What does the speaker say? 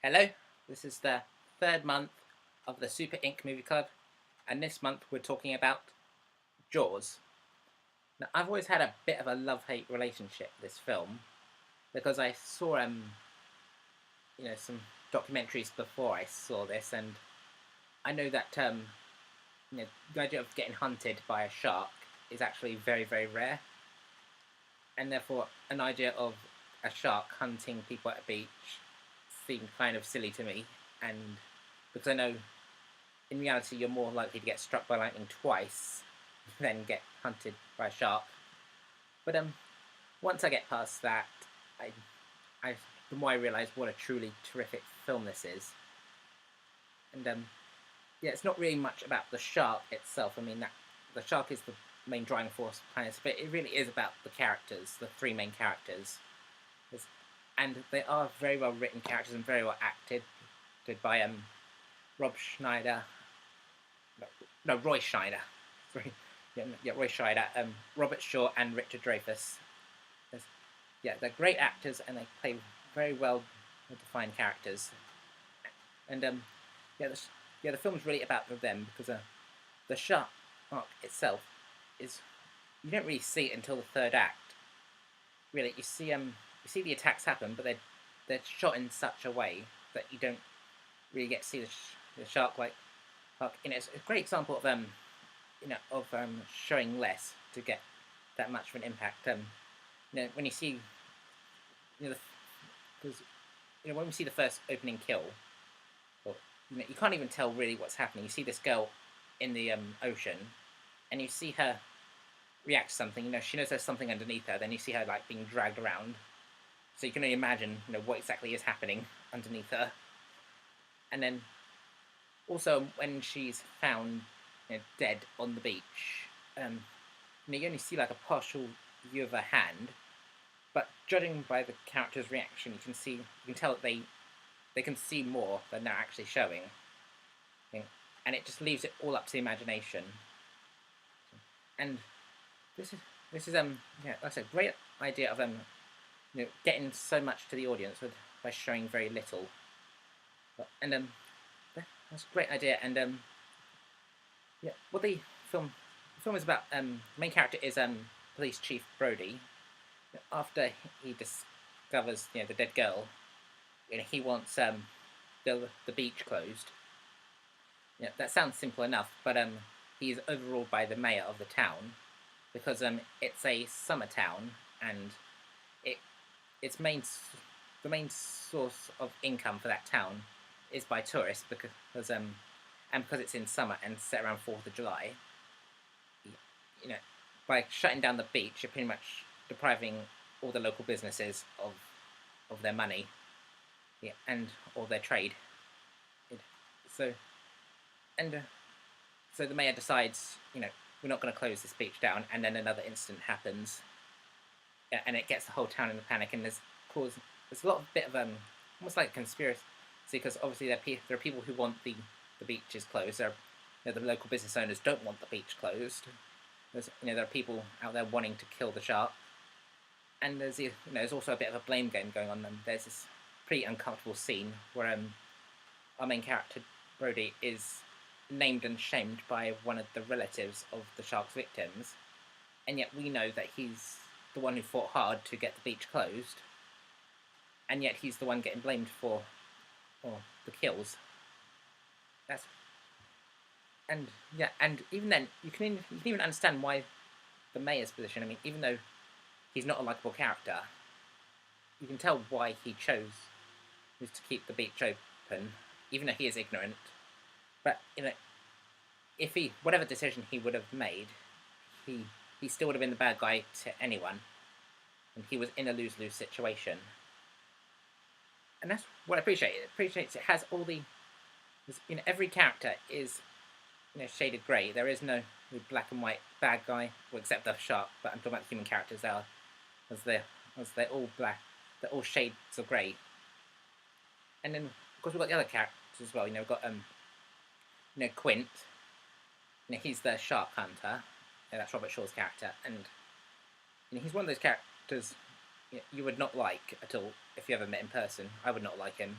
Hello, this is the third month of the Super Inc. Movie Club, and this month we're talking about Jaws. Now, I've always had a bit of a love-hate relationship with this film because I saw some documentaries before I saw this, and I know that the idea of getting hunted by a shark is actually very, very rare, and therefore an idea of a shark hunting people at a beach seemed kind of silly to me, and because I know in reality you're more likely to get struck by lightning twice than get hunted by a shark. But once I get past that, I the more I realise what a truly terrific film this is. And yeah, it's not really much about the shark itself. I mean, that the shark is the main driving force behind this, but it really is about the characters, the three main characters. And they are very well written characters and very well acted by Roy Scheider. Sorry, Roy Scheider, Robert Shaw, and Richard Dreyfuss. Yeah, they're great actors and they play very well defined characters. And the film's really about them because the shark arc itself is, you don't really see it until the third act. Really, you see the attacks happen, but they're shot in such a way that you don't really get to see the shark like. It's a great example of showing less to get that much of an impact. When you see, because when we see the first opening kill, well, you can't even tell really what's happening. You see this girl in the ocean, and you see her react to something. She knows there's something underneath her. Then you see her like being dragged around. So you can only imagine, what exactly is happening underneath her. And then, also when she's found, dead on the beach, you only see like a partial view of her hand. But judging by the character's reaction, you can tell that they can see more than they're actually showing. And it just leaves it all up to the imagination. And this is that's a great idea of getting so much to the audience by showing very little. And that's a great idea. And what the film is about. The main character is Police Chief Brody. After he discovers the dead girl, he wants the beach closed. That sounds simple enough, but he's overruled by the mayor of the town because it's a summer town and the main source of income for that town is by tourists because it's in summer and set around 4th of July. By shutting down the beach, you're pretty much depriving all the local businesses of their money, and or their trade. So the mayor decides, we're not going to close this beach down, and then another incident happens. And it gets the whole town in a panic, and there's a lot of bit of almost like a conspiracy, because obviously there are people who want the beaches closed. The local business owners don't want the beach closed. There are people out there wanting to kill the shark, and there's also a bit of a blame game going on. There's this pretty uncomfortable scene where our main character Brody is named and shamed by one of the relatives of the shark's victims, and yet we know that he's the one who fought hard to get the beach closed, and yet he's the one getting blamed for the kills. And even then, you can even understand why the mayor's position. I mean, even though he's not a likable character, you can tell why he chose to keep the beach open, even though he is ignorant. But if whatever decision he would have made, he still would have been the bad guy to anyone, and he was in a lose-lose situation. And that's what I appreciate. It appreciates it has all the, every character is, shaded grey. There is no black and white bad guy, well, except the shark. But I'm talking about the human characters. They're all black. They're all shades of grey. And then, of course, we've got the other characters as well. We've got Quint. He's the shark hunter. That's Robert Shaw's character, and he's one of those characters you would not like at all if you ever met in person. I would not like him.